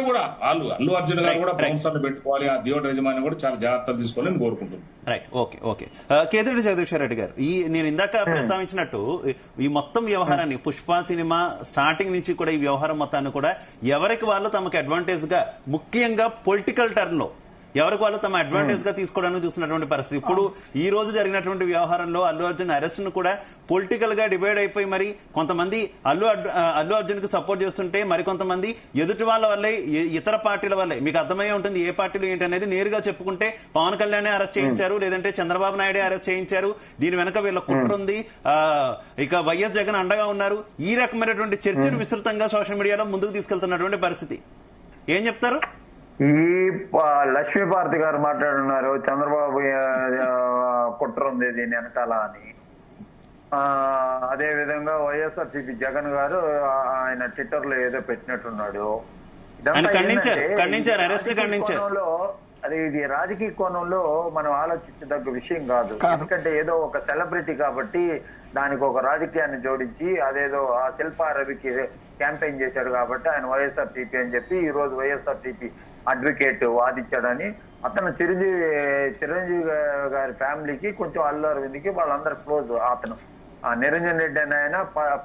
కూడా అల్లు అర్జున్ గారు కూడా ప్రమోషన్లు పెట్టుకోవాలి, ఆ థియేటర్ యజమాని కూడా చాలా జాగ్రత్తలు తీసుకోవాలని కోరుకుంటున్నాను. Right, okay okay. Kethireddy Jagadishwar Reddy గారు, నేను ఇందాక ప్రస్తావించినట్టు ఈ మొత్తం వ్యవహారాన్ని, పుష్ప సినిమా స్టార్టింగ్ నుంచి కూడా ఈ వ్యవహారం మొత్తాన్ని కూడా ఎవరికి వాళ్ళు తమకు అడ్వాంటేజ్ గా, ముఖ్యంగా పొలిటికల్ టర్న్ లో ఎవరికి వాళ్ళు తమ అడ్వాంటేజ్ గా తీసుకోవడానికి చూస్తున్నటువంటి పరిస్థితి. ఇప్పుడు ఈ రోజు జరిగినటువంటి వ్యవహారంలో అల్లు అర్జున్ అరెస్ట్ ను కూడా పొలిటికల్ గా డివైడ్ అయిపోయి, మరి కొంతమంది అల్లు అర్జున్ కి సపోర్ట్ చేస్తుంటే మరికొంతమంది ఎదుటి వాళ్ళ వల్లే, ఇతర పార్టీల వల్లే, మీకు అర్థమయ్యే ఉంటుంది ఏ పార్టీలు ఏంటి అనేది. నేరుగా చెప్పుకుంటే పవన్ కళ్యాణ్ అరెస్ట్ చేయించారు, లేదంటే చంద్రబాబు నాయుడే అరెస్ట్ చేయించారు, దీని వెనక వీళ్ళ కుట్ర ఉంది, ఇక వైఎస్ జగన్ అండగా ఉన్నారు. ఈ రకమైనటువంటి చర్చను విస్తృతంగా సోషల్ మీడియాలో ముందుకు తీసుకెళ్తున్నటువంటి పరిస్థితి. ఏం చెప్తారు? ఈ లక్ష్మీపార్తి గారు మాట్లాడున్నారు, చంద్రబాబు కుట్ర ఉంది దీని వెనకాల అని. అదే విధంగా వైఎస్ఆర్సీపీ జగన్ గారు ఆయన ట్విట్టర్ లో ఏదో పెట్టినట్టున్నాడు. అది ఇది రాజకీయ కోణంలో మనం ఆలోచించదగ్గ విషయం కాదు. ఎందుకంటే ఏదో ఒక సెలబ్రిటీ కాబట్టి దానికి ఒక రాజకీయాన్ని జోడించి అదేదో ఆ శిల్పా రవికి క్యాంపెయిన్ చేశాడు కాబట్టి ఆయన వైఎస్ఆర్సీపీ అని చెప్పి ఈ రోజు వైఎస్ఆర్సీపీ అడ్వకేట్ వాదించాడని. అతను చిరంజీవి గారి ఫ్యామిలీకి, కొంచెం అల్లు అరవింద్కి వాళ్ళందరూ క్లోజ్. అతను నిరంజన్ రెడ్డి అని ఆయన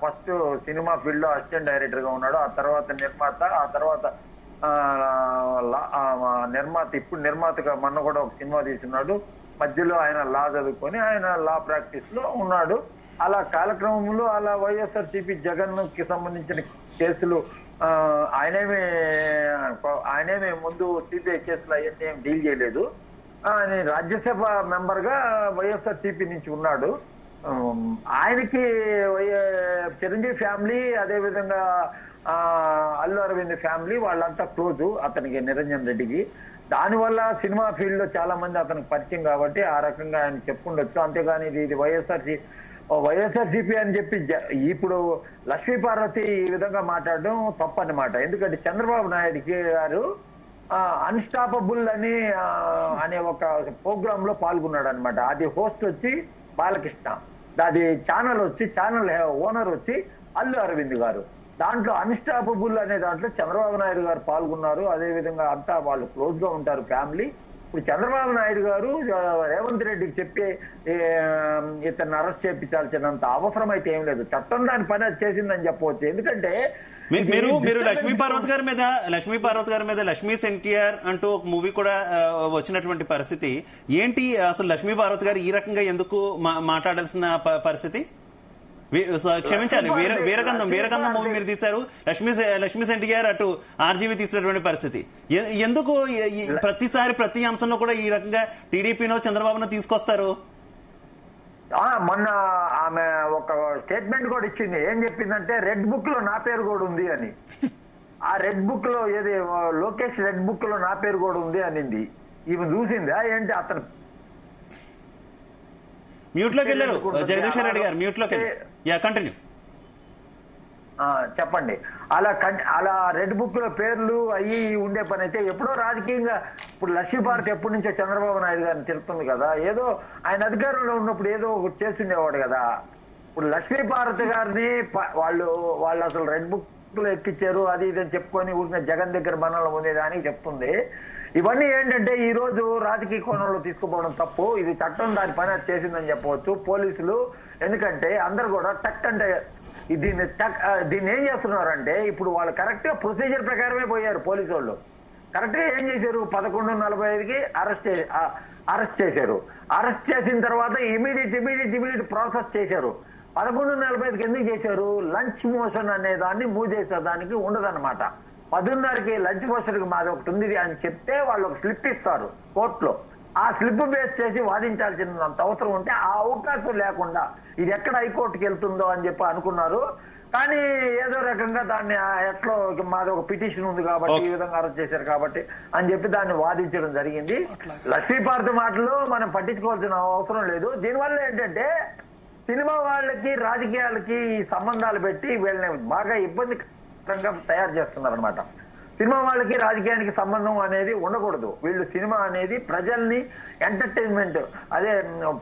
ఫస్ట్ సినిమా ఫీల్డ్ లో అసిస్టెంట్ డైరెక్టర్ గా ఉన్నాడు, ఆ తర్వాత నిర్మాత, ఆ తర్వాత నిర్మాత, ఇప్పుడు నిర్మాతగా మొన్న కూడా ఒక సినిమా తీసుకున్నాడు. మధ్యలో ఆయన లా చదువుకొని ఆయన లా ప్రాక్టీస్ లో ఉన్నాడు. అలా కాలక్రమంలో అలా వైఎస్ఆర్సీపీ జగన్ కి సంబంధించిన కేసులు ఆయనేమి ముందు సిబిఐ కేసులు అవన్నీ ఏం డీల్ చేయలేదు. ఆయన రాజ్యసభ మెంబర్ గా వైఎస్ఆర్సీపీ నుంచి ఉన్నాడు. ఆయనకి చిరంజీవి ఫ్యామిలీ, అదే విధంగా అల్లు అరవింద్ ఫ్యామిలీ వాళ్ళంతా క్లోజు అతనికి, నిరంజన్ రెడ్డికి. దానివల్ల సినిమా ఫీల్డ్ లో చాలా మంది అతనికి పరిచయం కాబట్టి ఆ రకంగా ఆయన చెప్పుండొచ్చు. అంతేగాని ఇది వైఎస్ఆర్సీపీ అని చెప్పి ఇప్పుడు లక్ష్మీపార్వతి ఈ విధంగా మాట్లాడడం తప్పన్నమాట. ఎందుకంటే చంద్రబాబు నాయుడు గారు అన్స్టాపబుల్ అనే ఒక ప్రోగ్రామ్ లో పాల్గొన్నాడు అనమాట. అది హోస్ట్ వచ్చి బాలకృష్ణ, అది ఛానల్ ఓనర్ వచ్చి అల్లు అరవింద్ గారు. దాంట్లో అన్స్టాపబుల్ అనే దాంట్లో చంద్రబాబు నాయుడు గారు పాల్గొన్నారు. అదే విధంగా అంతా వాళ్ళు క్లోజ్ గా ఉంటారు ఫ్యామిలీ. ఇప్పుడు చంద్రబాబు నాయుడు గారు రేవంత్ రెడ్డికి చెప్పి ఇతన్ని అరెస్ట్ చేయించాల్సినంత అవసరం అయితే ఏం లేదు. చట్టం దాని పని అది చేసిందని చెప్పవచ్చు. ఎందుకంటే మీరు లక్ష్మీ పార్వతి గారి మీద లక్ష్మీస్ ఎన్టీఆర్ అంటూ ఒక మూవీ కూడా వచ్చినటువంటి పరిస్థితి ఏంటి? అసలు లక్ష్మీ పార్వతి గారు ఈ రకంగా ఎందుకు మాట్లాడాల్సిన పరిస్థితి? క్షమించాలి, వీరగంధం మూవీ మీరు తీశారు, లక్ష్మీ ఎన్టీఆర్ అటు ఆర్జీవీ తీసినటువంటి పరిస్థితి. ఎందుకు ప్రతిసారి ప్రతి అంశంలో కూడా ఈ రకంగా టీడీపీనో చంద్రబాబునో తీసుకొస్తారు? మొన్న ఆమె ఒక స్టేట్మెంట్ కూడా ఇచ్చింది. ఏం చెప్పిందంటే రెడ్ బుక్ లో నా పేరు కూడా ఉంది అని. ఆ రెడ్ బుక్ లో ఏది లోకేష్ రెడ్ బుక్ లో నా పేరు కూడా ఉంది అనింది. ఈమె చూసిందా ఏంటి? అతను మ్యూట్ లోకి వెళ్ళారు జగదీశ్వర్ రెడ్డి గారు, మ్యూట్ లోకి కంటిన్యూ చెప్పండి. అలా రెడ్ బుక్ లో పేర్లు అయ్యి ఉండే పని అయితే ఎప్పుడో రాజకీయంగా, ఇప్పుడు లక్ష్మీపార్వతి ఎప్పటి నుంచో చంద్రబాబు నాయుడు గారిని తిరుగుతుంది కదా, ఏదో ఆయన అధికారంలో ఉన్నప్పుడు ఏదో ఒకటి చేస్తుండేవాడు కదా. ఇప్పుడు లక్ష్మీపార్వతి గారిని వాళ్ళు అసలు రెడ్ బుక్ లో ఎక్కిచ్చారు అది ఇదని చెప్పుకొని ఊరిన జగన్ దగ్గర మనలో ఉండేదానికి చెప్తుంది. ఇవన్నీ ఏంటంటే ఈ రోజు రాజకీయ కోణంలో తీసుకుపోవడం తప్పు. ఇది చట్టం దాని పని చేసిందని చెప్పవచ్చు పోలీసులు. ఎందుకంటే అందరు కూడా టక్ అంటే దీన్ని ఏం చేస్తున్నారంటే, ఇప్పుడు వాళ్ళు కరెక్ట్ గా ప్రొసీజర్ ప్రకారమే పోయారు పోలీసు వాళ్ళు. కరెక్ట్ గా ఏం చేశారు, 11:45కి అరెస్ట్ చేశారు. అరెస్ట్ చేసిన తర్వాత ఇమీడియట్ ప్రాసెస్ చేశారు. 11:45కి ఎందుకు చేశారు? లంచ్ మోషన్ అనే దాన్ని మూవ్ చేసేదానికి ఉండదన్నమాట. 10:30కి లంచ్ మోషన్ కి మాది ఒకటి ఉంది అని చెప్తే వాళ్ళు ఒక స్లిప్ ఇస్తారు కోర్టులో. ఆ స్లిప్ బేస్ చేసి వాదించాల్సినంత అవసరం ఉంటే ఆ అవకాశం లేకుండా ఇది ఎక్కడ హైకోర్టుకి వెళ్తుందో అని చెప్పి అనుకున్నారు. కానీ ఏదో రకంగా దాన్ని ఎట్లో మాది ఒక పిటిషన్ ఉంది కాబట్టి ఈ విధంగా అరెస్ట్ చేశారు కాబట్టి అని చెప్పి దాన్ని వాదించడం జరిగింది. లక్ష్మీపార్వతి మాటలు మనం పట్టించుకోవాల్సిన అవసరం లేదు. దీనివల్ల ఏంటంటే సినిమా వాళ్ళకి రాజకీయాలకి సంబంధాలు పెట్టి వీళ్ళని బాగా ఇబ్బందికరంగా తయారు చేస్తున్నారు అనమాట. సినిమా వాళ్ళకి రాజకీయానికి సంబంధం అనేది ఉండకూడదు. వీళ్ళు సినిమా అనేది ప్రజల్ని ఎంటర్టైన్మెంట్, అదే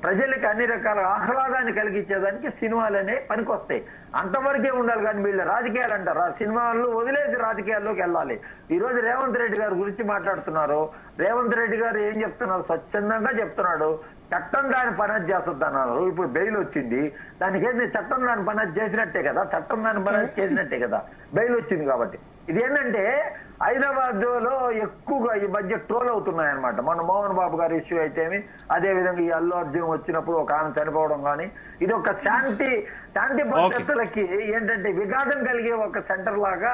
ప్రజలకి అన్ని రకాల ఆహ్లాదాన్ని కలిగించేదానికి సినిమాలు అనేవి పనికొస్తాయి. అంతవరకే ఉండాలి. కానీ వీళ్ళు రాజకీయాలు అంటారు, ఆ సినిమాలు వదిలేసి రాజకీయాల్లోకి వెళ్ళాలి. ఈ రోజు రేవంత్ రెడ్డి గారి గురించి మాట్లాడుతున్నారు. రేవంత్ రెడ్డి గారు ఏం చెప్తున్నారు? స్వచ్ఛందంగా చెప్తున్నాడు, చట్టం దాని పని చేస్తుంది అన్నారు. ఇప్పుడు బెయిల్ వచ్చింది, దానికి ఏంటి? చట్టం దాని పని చేసినట్టే కదా, చట్టం దాని పని చేసినట్టే కదా, బెయిల్ వచ్చింది. కాబట్టి ఇదేంటంటే హైదరాబాద్ లో ఎక్కువగా ఈ మధ్య ట్రోల్ అవుతున్నాయి అనమాట. మన మోహన్ బాబు గారి ఇష్యూ అయితేమి, అదే విధంగా ఈ అల్లు అర్జున్ వచ్చినప్పుడు ఒక ఆమె చనిపోవడం కానీ, ఇది ఒక శాంతి భద్రతలకి ఏంటంటే విఘాతం కలిగే ఒక సెంటర్ లాగా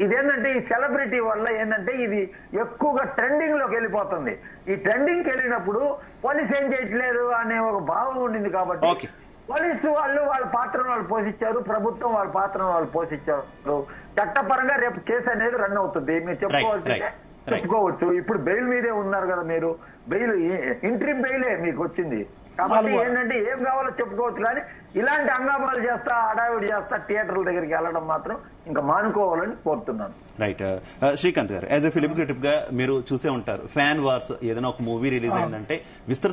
ఇదేంటంటే ఈ సెలబ్రిటీ వల్ల ఏంటంటే ఇది ఎక్కువగా ట్రెండింగ్ లోకి వెళ్ళిపోతుంది. ఈ ట్రెండింగ్కి వెళ్ళినప్పుడు పోలీస్ ఏం చేయట్లేదు అనే ఒక భావం ఉండింది. కాబట్టి పోలీసు వాళ్ళు వాళ్ళ పాత్రను వాళ్ళు పోషించారు, ప్రభుత్వం వాళ్ళ పాత్రను వాళ్ళు పోషించారు. చట్టపరంగా రేపు కేసు అనేది రన్ అవుతుంది. మీరు చెప్పుకోవచ్చు. ఇప్పుడు బెయిల్ మీదే ఉన్నారు కదా మీరు, బెయిల్ ఇంట్రీమ్ బెయిలే మీకు వచ్చింది. కాబట్టి ఏంటంటే ఏం కావాలో చెప్పుకోవచ్చు. కానీ ఇలాంటి హంగామాలు చేస్తా, హడావిడి చేస్తా థియేటర్ల దగ్గరికి వెళ్ళడం మాత్రం ఇంకా మానుకోవాలని కోరుతున్నాను. రైట్. శ్రీకాంత్ గారు, యాజ్ ఎ ఫిలిం క్రిటిక్ గా మీరు చూసే ఉంటారు, ఫ్యాన్ వార్స్ ఏదైనా ఒక మూవీ రిలీజ్ అయిందంటే విస్తృత